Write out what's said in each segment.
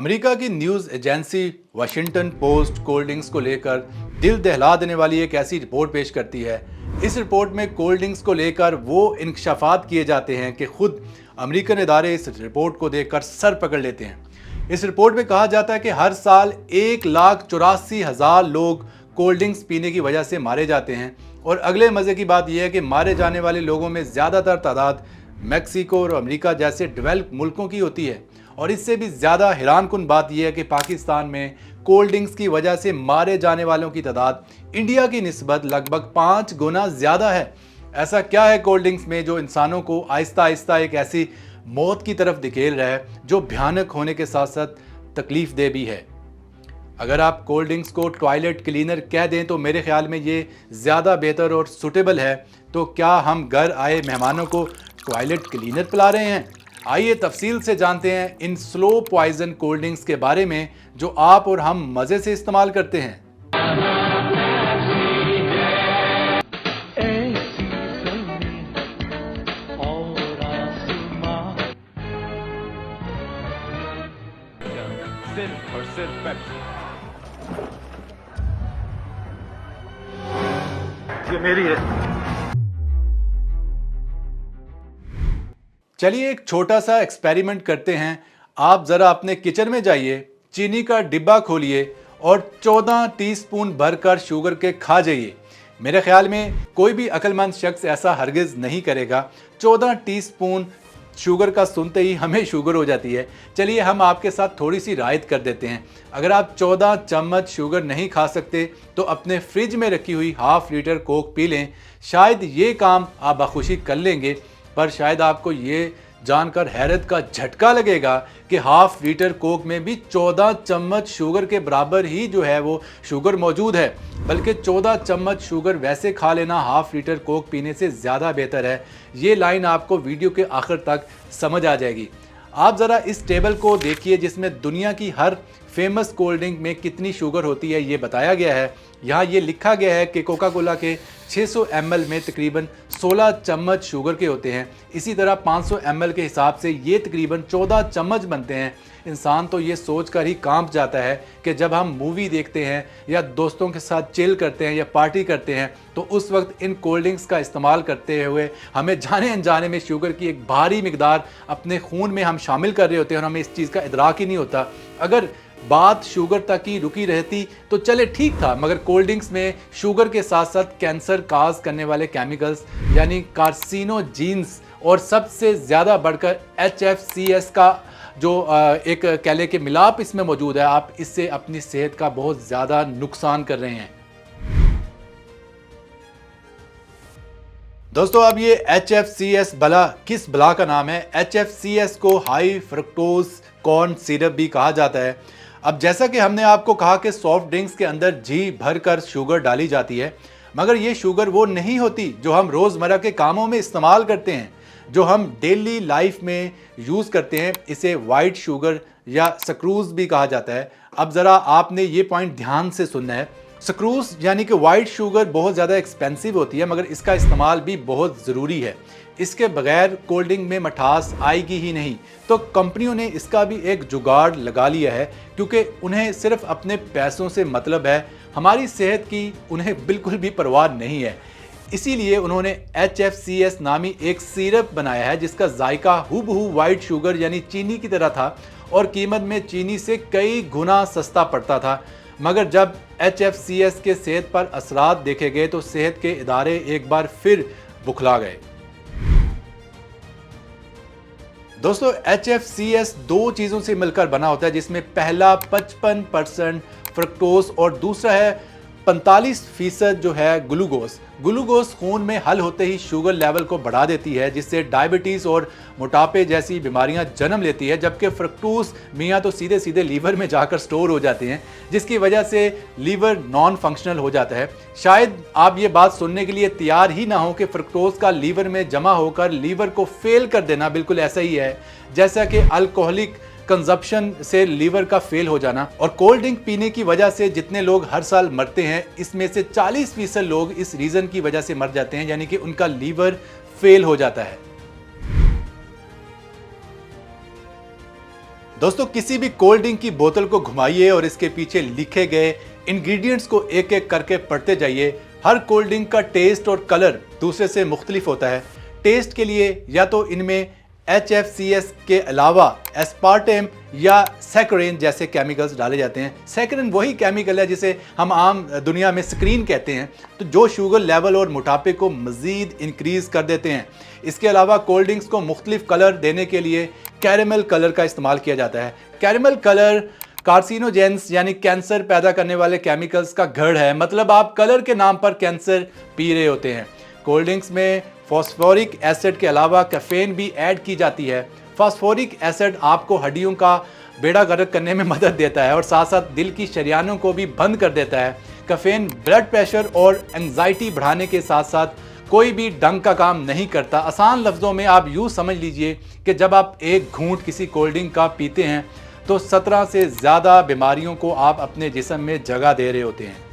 America की news agency Washington post cold drinks को लेकर दिल दहला देने वाली एक ऐसी रिपोर्ट पेश करती है। इस रिपोर्ट में कोल्ड ड्रिंक्स को लेकर वो इंकशाफात किए जाते हैं कि खुद अमेरिकन इदारे इस रिपोर्ट को देखकर सर पकड़ लेते हैं। इस रिपोर्ट में कहा जाता है कि हर साल 1,84,000 लोग कोल्ड ड्रिंक्स पीने की वजह से मारे जाते हैं। और अगले मज़े की बात यह है कि मारे जाने वाले लोगों में ज़्यादातर तादाद मैक्सिको और अमेरिका जैसे डेवलप मुल्कों की होती है। और इससे भी ज़्यादा हैरानकुन बात यह है कि पाकिस्तान में कोल्ड ड्रिंक्स की वजह से मारे जाने वालों की तादाद इंडिया की निस्बत लगभग 5 गुना ज़्यादा है। ऐसा क्या है कोल्ड ड्रिंक्स में जो इंसानों को आहिस्ता आहिस्ता एक ऐसी मौत की तरफ धकेल रहा है जो भयानक होने के साथ साथ तकलीफ दे भी है। अगर आप कोल्ड ड्रिंक्स को टॉयलेट क्लीनर कह दें तो मेरे ख्याल में ये ज़्यादा बेहतर और सूटेबल है। तो क्या हम घर आए मेहमानों को टॉयलेट क्लीनर पिला रहे हैं? आइए तफसील से जानते हैं इन स्लो पॉइजन कोल्ड ड्रिंक्स के बारे में जो आप और हम मज़े से इस्तेमाल करते हैं। ये मेरी है। चलिए एक छोटा सा एक्सपेरिमेंट करते हैं। आप ज़रा अपने किचन में जाइए, चीनी का डिब्बा खोलिए और 14 टीस्पून भरकर शुगर के खा जाइए। मेरे ख्याल में कोई भी अक्लमंद शख्स ऐसा हरगिज़ नहीं करेगा। 14 टीस्पून शुगर का सुनते ही हमें शुगर हो जाती है। चलिए हम आपके साथ थोड़ी सी रायत कर देते हैं। अगर आप 14 चम्मच शुगर नहीं खा सकते तो अपने फ्रिज में रखी हुई ½ लीटर कोक पी लें। शायद ये काम आप बखुशी कर लेंगे, पर शायद आपको ये जानकर हैरत का झटका लगेगा कि ½ लीटर कोक में भी 14 चम्मच शुगर के बराबर ही जो है वो शुगर मौजूद है। बल्कि 14 चम्मच शुगर वैसे खा लेना ½ लीटर कोक पीने से ज़्यादा बेहतर है। ये लाइन आपको वीडियो के आखिर तक समझ आ जाएगी। आप ज़रा इस टेबल को देखिए जिसमें दुनिया की हर फेमस कोल्ड ड्रिंक में कितनी शुगर होती है ये बताया गया है। यहाँ ये लिखा गया है कि कोका कोला के 600 ml में तकरीबन 16 चम्मच शुगर के होते हैं। इसी तरह 500 ml के हिसाब से ये तकरीबन 14 चम्मच बनते हैं। इंसान तो ये सोचकर ही कांप जाता है कि जब हम मूवी देखते हैं या दोस्तों के साथ चिल करते हैं या पार्टी करते हैं तो उस वक्त इन कोल्ड ड्रिंक्स का इस्तेमाल करते हुए हमें जाने अनजाने में शुगर की एक भारी मिकदार अपने खून में हम शामिल कर रहे होते हैं और हमें इस चीज़ का इदराक ही नहीं होता। अगर बात शुगर तक ही रुकी रहती तो चले ठीक था, मगर कोल्ड ड्रिंक्स में शुगर के साथ साथ कैंसर काज करने वाले केमिकल्स यानी कार्सिनोजेंस और सबसे ज़्यादा बढ़कर HFCS का जो एक कैले के मिलाप इसमें मौजूद है। आप इससे अपनी सेहत का बहुत ज़्यादा नुकसान कर रहे हैं। दोस्तों अब ये HFCS भला किस बला का नाम है? HFCS को हाई फ्रक्टोज कॉर्न सिरप भी कहा जाता है। अब जैसा कि हमने आपको कहा कि सॉफ्ट ड्रिंक्स के अंदर जी भरकर शुगर डाली जाती है, मगर ये शुगर वो नहीं होती जो हम रोज़मर्रा के कामों में इस्तेमाल करते हैं, जो हम डेली लाइफ में यूज़ करते हैं। इसे वाइट शुगर या सक्रूज भी कहा जाता है। अब ज़रा आपने ये पॉइंट ध्यान से सुनना है। सक्रूज यानी कि वाइट शुगर बहुत ज़्यादा एक्सपेंसिव होती है, मगर इसका इस्तेमाल भी बहुत ज़रूरी है। इसके बगैर कोल्ड ड्रिंक में मिठास आएगी ही नहीं। तो कंपनियों ने इसका भी एक जुगाड़ लगा लिया है, क्योंकि उन्हें सिर्फ अपने पैसों से मतलब है, हमारी सेहत की उन्हें बिल्कुल भी परवाह नहीं है। इसीलिए उन्होंने HFCS नामी एक सिरप बनाया है जिसका जायका हूबहू वाइट शुगर यानी चीनी की तरह था और कीमत में चीनी से कई गुना सस्ता पड़ता था। मगर जब HFCS के सेहत पर असरात देखे गए तो सेहत के इदारे एक बार फिर बुखला गए। दोस्तों HFCS 2 चीज़ों से मिलकर बना होता है, जिसमें पहला 55% फ्रक्टोज और दूसरा है 45% जो है ग्लूकोज। ग्लूकोज खून में हल होते ही शुगर लेवल को बढ़ा देती है, जिससे डायबिटीज़ और मोटापे जैसी बीमारियां जन्म लेती है। जबकि फ्रक्टोज मियाँ तो सीधे सीधे लीवर में जाकर स्टोर हो जाते हैं, जिसकी वजह से लीवर नॉन फंक्शनल हो जाता है। शायद आप ये बात सुनने के लिए तैयार ही ना हो कि फ्रक्टोज का लीवर में जमा होकर लीवर को फेल कर देना बिल्कुल ऐसा ही है जैसा कि अल्कोहलिक कंजप्शन से लीवर का फेल हो जाना। और कोल्ड ड्रिंक पीने की वजह से जितने लोग हर साल मरते हैं, इसमें से 40% लोग इस रीज़न की वजह से मर जाते हैं, यानी कि उनका लीवर फेल हो जाता है। दोस्तों किसी भी कोल्ड ड्रिंक की बोतल को घुमाइए और इसके पीछे लिखे गए इंग्रेडिएंट्स को एक एक करके पढ़ते जाइए। हर कोल्ड ड्रिंक का टेस्ट और कलर दूसरे से मुख्तलिफ होता है। टेस्ट के लिए या तो इनमें HFCS के अलावा एस्पार्टेम या सैकरिन जैसे केमिकल्स डाले जाते हैं। सैकरिन वही केमिकल है जिसे हम आम दुनिया में स्क्रीन कहते हैं, तो जो शुगर लेवल और मोटापे को मज़ीद इंक्रीज कर देते हैं। इसके अलावा कोल्ड ड्रिंक्स को मुख्तलिफ कलर देने के लिए कैरेमल कलर का इस्तेमाल किया जाता है। कैरेमल कलर कार्सिनोजेंस यानी कैंसर पैदा करने वाले केमिकल्स का गढ़ है, मतलब आप कलर के नाम पर कैंसर पी रहे होते हैं। कोल्ड ड्रिंक्स में फॉस्फोरिक एसिड के अलावा कैफीन भी ऐड की जाती है। फॉस्फोरिक एसिड आपको हड्डियों का बेड़ा गर्क करने में मदद देता है और साथ साथ दिल की शरियानों को भी बंद कर देता है। कैफीन ब्लड प्रेशर और एंजाइटी बढ़ाने के साथ साथ कोई भी ढंग का काम नहीं करता। आसान लफ्ज़ों में आप यूँ समझ लीजिए कि जब आप एक घूंट किसी कोल्ड ड्रिंक का पीते हैं तो 17 से ज़्यादा बीमारियों को आप अपने जिस्म में जगह दे रहे होते हैं।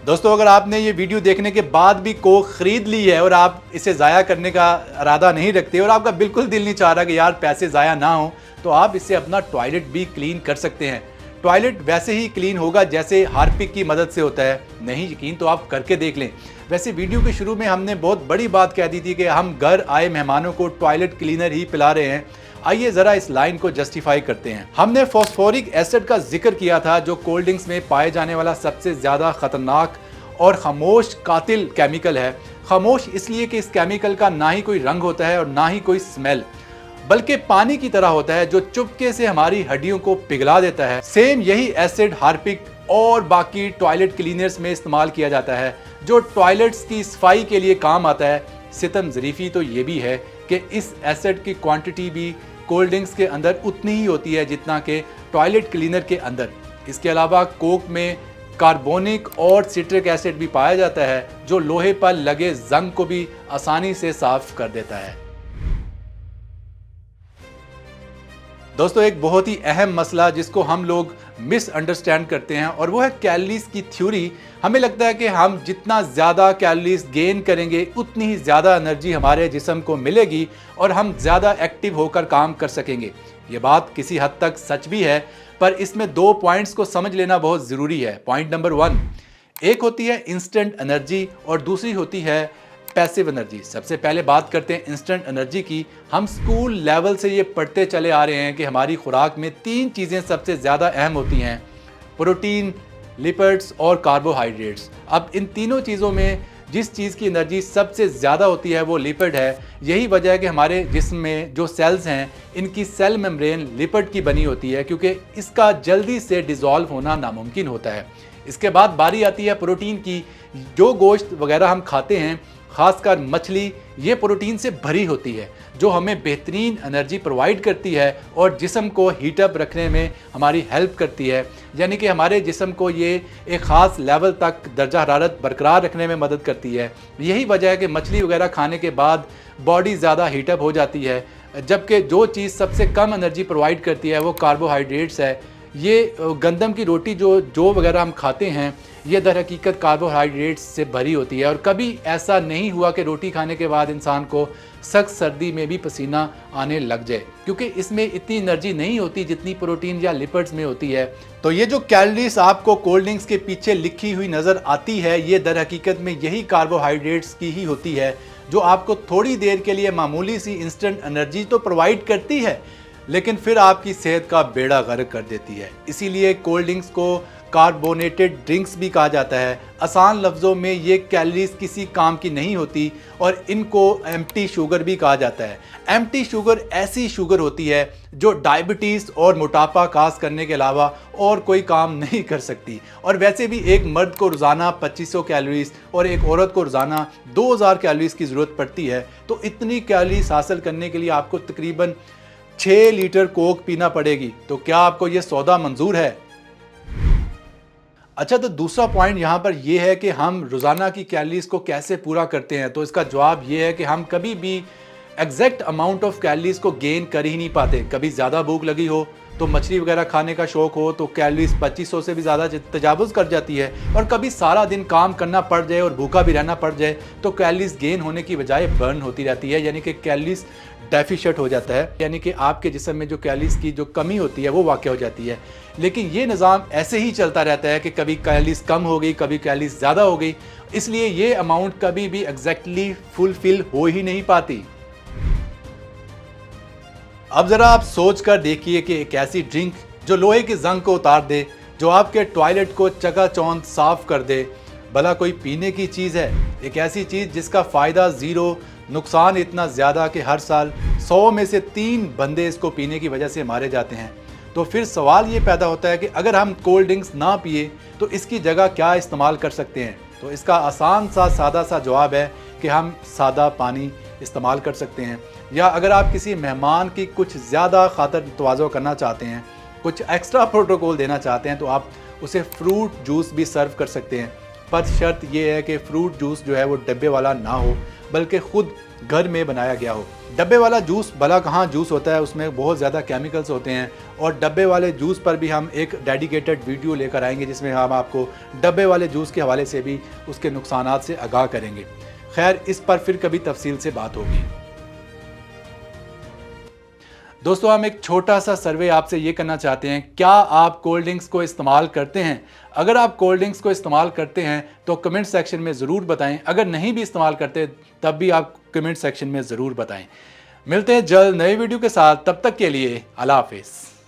दोस्तों अगर आपने ये वीडियो देखने के बाद भी कोक ख़रीद ली है और आप इसे ज़ाया करने का इरादा नहीं रखते और आपका बिल्कुल दिल नहीं चाह रहा कि यार पैसे ज़ाया ना हो, तो आप इससे अपना टॉयलेट भी क्लीन कर सकते हैं। टॉयलेट वैसे ही क्लीन होगा जैसे हार्पिक की मदद से होता है। नहीं यकीन तो आप करके देख लें। वैसे वीडियो के शुरू में हमने बहुत बड़ी बात कह दी थी कि हम घर आए मेहमानों को टॉयलेट क्लीनर ही पिला रहे हैं। आइए ज़रा इस लाइन को जस्टिफाई करते हैं। हमने फॉस्फोरिक एसिड का जिक्र किया था जो कोल्ड ड्रिंक्स में पाए जाने वाला सबसे ज़्यादा ख़तरनाक और खामोश कातिल केमिकल है। खामोश इसलिए कि इस केमिकल का ना ही कोई रंग होता है और ना ही कोई स्मेल, बल्कि पानी की तरह होता है जो चुपके से हमारी हड्डियों को पिघला देता है। सेम यही एसिड हार्पिक और बाकी टॉयलेट क्लीनर्स में इस्तेमाल किया जाता है जो टॉयलेट्स की सफाई के लिए काम आता है। सितम ज़रीफ़ी तो ये भी है कि इस एसिड की क्वांटिटी भी कोल्ड ड्रिंक्स के अंदर उतनी ही होती है जितना कि टॉयलेट क्लीनर के अंदर। इसके अलावा कोक में कार्बोनिक और सिट्रिक एसिड भी पाया जाता है जो लोहे पर लगे जंग को भी आसानी से साफ कर देता है। दोस्तों एक बहुत ही अहम मसला जिसको हम लोग मिसअंडरस्टैंड करते हैं और वो है कैलोरीज की थ्योरी। हमें लगता है कि हम जितना ज़्यादा कैलोरीज गेन करेंगे उतनी ही ज़्यादा एनर्जी हमारे जिस्म को मिलेगी और हम ज़्यादा एक्टिव होकर काम कर सकेंगे। ये बात किसी हद तक सच भी है, पर इसमें 2 पॉइंट्स को समझ लेना बहुत ज़रूरी है। पॉइंट नंबर 1, एक होती है इंस्टेंट एनर्जी और दूसरी होती है पैसिव एनर्जी। सबसे पहले बात करते हैं इंस्टेंट एनर्जी की। हम स्कूल लेवल से ये पढ़ते चले आ रहे हैं कि हमारी खुराक में 3 चीज़ें सबसे ज़्यादा अहम होती हैं, प्रोटीन, लिपिड्स और कार्बोहाइड्रेट्स। अब इन तीनों चीज़ों में जिस चीज़ की एनर्जी सबसे ज़्यादा होती है वो लिपिड है। यही वजह है कि हमारे जिस्म में जो सेल्स हैं इनकी सेल मेम्ब्रेन लिपिड की बनी होती है क्योंकि इसका जल्दी से डिज़ोल्व होना नामुमकिन होता है। इसके बाद बारी आती है प्रोटीन की। जो गोश्त वगैरह हम खाते हैं, ख़ासकर मछली, ये प्रोटीन से भरी होती है जो हमें बेहतरीन एनर्जी प्रोवाइड करती है और जिस्म को हीटअप रखने में हमारी हेल्प करती है। यानी कि हमारे जिस्म को ये एक ख़ास लेवल तक दर्जा हरारत बरकरार रखने में मदद करती है। यही वजह है कि मछली वगैरह खाने के बाद बॉडी ज़्यादा हीटअप हो जाती है, जबकि जो चीज़ सबसे कम एनर्जी प्रोवाइड करती है वो कार्बोहाइड्रेट्स है। ये गंदम की रोटी जो वगैरह हम खाते हैं ये दर हकीकत कार्बोहाइड्रेट्स से भरी होती है और कभी ऐसा नहीं हुआ कि रोटी खाने के बाद इंसान को सख्त सर्दी में भी पसीना आने लग जाए, क्योंकि इसमें इतनी एनर्जी नहीं होती जितनी प्रोटीन या लिपिड्स में होती है। तो ये जो कैलोरीज आपको कोल्ड ड्रिंक्स के पीछे लिखी हुई नज़र आती है ये दर हकीकत में यही कार्बोहाइड्रेट्स की ही होती है जो आपको थोड़ी देर के लिए मामूली सी इंस्टेंट एनर्जी तो प्रोवाइड करती है लेकिन फिर आपकी सेहत का बेड़ा गर्क कर देती है। इसीलिए कोल्ड ड्रिंक्स को कार्बोनेटेड ड्रिंक्स भी कहा जाता है। आसान लफ्ज़ों में ये कैलोरीज किसी काम की नहीं होती और इनको एम्प्टी शुगर भी कहा जाता है। एम्प्टी शुगर ऐसी शुगर होती है जो डायबिटीज़ और मोटापा काज करने के अलावा और कोई काम नहीं कर सकती। और वैसे भी एक मर्द को रोज़ाना 2500 कैलोरीज और एक औरत को रोज़ाना 2000 कैलोरीज की ज़रूरत पड़ती है। तो इतनी कैलोरीज हासिल करने के लिए आपको तकरीबन 6 लीटर कोक पीना पड़ेगी। तो क्या आपको ये सौदा मंजूर है? अच्छा, तो दूसरा पॉइंट यहाँ पर यह है कि हम रोज़ाना की कैलोरीज को कैसे पूरा करते हैं। तो इसका जवाब ये है कि हम कभी भी एग्जैक्ट अमाउंट ऑफ कैलोरीज को गेन कर ही नहीं पाते। कभी ज़्यादा भूख लगी हो तो मछली वगैरह खाने का शौक़ हो तो कैलोरीज 2500 से भी ज़्यादा तजावुज़ कर जाती है, और कभी सारा दिन काम करना पड़ जाए और भूखा भी रहना पड़ जाए तो कैलोरीज गेन होने की बजाय बर्न होती रहती है, यानी कि कैलोरीज डेफिशिएंट हो जाता है, यानी कि आपके जिस्म में जो कैलोरीज की जो कमी होती है वो वाक़या हो जाती है। लेकिन ये निज़ाम ऐसे ही चलता रहता है कि कभी कैलोरीज कम हो गई, कभी कैलोरीज ज़्यादा हो गई, इसलिए ये अमाउंट कभी भी एग्जैक्टली फुलफिल हो ही नहीं पाती। अब ज़रा आप सोच कर देखिए कि एक ऐसी ड्रिंक जो लोहे की जंग को उतार दे, जो आपके टॉयलेट को चकाचौंध साफ कर दे, भला कोई पीने की चीज़ है? एक ऐसी चीज़ जिसका फ़ायदा ज़ीरो, नुकसान इतना ज़्यादा कि हर साल 100 में से 3 बंदे इसको पीने की वजह से मारे जाते हैं। तो फिर सवाल ये पैदा होता है कि अगर हम कोल्ड ड्रिंक्स ना पिए तो इसकी जगह क्या इस्तेमाल कर सकते हैं? तो इसका आसान सा सादा सा जवाब है कि हम सादा पानी इस्तेमाल कर सकते हैं, या अगर आप किसी मेहमान की कुछ ज़्यादा खातर तवाज़ो करना चाहते हैं, कुछ एक्स्ट्रा प्रोटोकॉल देना चाहते हैं, तो आप उसे फ्रूट जूस भी सर्व कर सकते हैं। पर शर्त यह है कि फ्रूट जूस जो है वो डब्बे वाला ना हो, बल्कि ख़ुद घर में बनाया गया हो। डब्बे वाला जूस भला कहाँ जूस होता है, उसमें बहुत ज़्यादा केमिकल्स होते हैं, और डब्बे वाले जूस पर भी हम एक डेडिकेटेड वीडियो लेकर आएंगे जिसमें हम आपको डब्बे वाले जूस के हवाले से भी उसके नुकसानात से आगाह करेंगे। खैर, इस पर फिर कभी तफसील से बात होगी। दोस्तों, हम एक छोटा सा सर्वे आपसे ये करना चाहते हैं, क्या आप कोल्ड ड्रिंक्स को इस्तेमाल करते हैं? अगर आप कोल्ड ड्रिंक्स को इस्तेमाल करते हैं तो कमेंट सेक्शन में ज़रूर बताएं। अगर नहीं भी इस्तेमाल करते तब भी आप कमेंट सेक्शन में ज़रूर बताएं। मिलते हैं जल्द नए वीडियो के साथ, तब तक के लिए अल्लाह हाफिज़।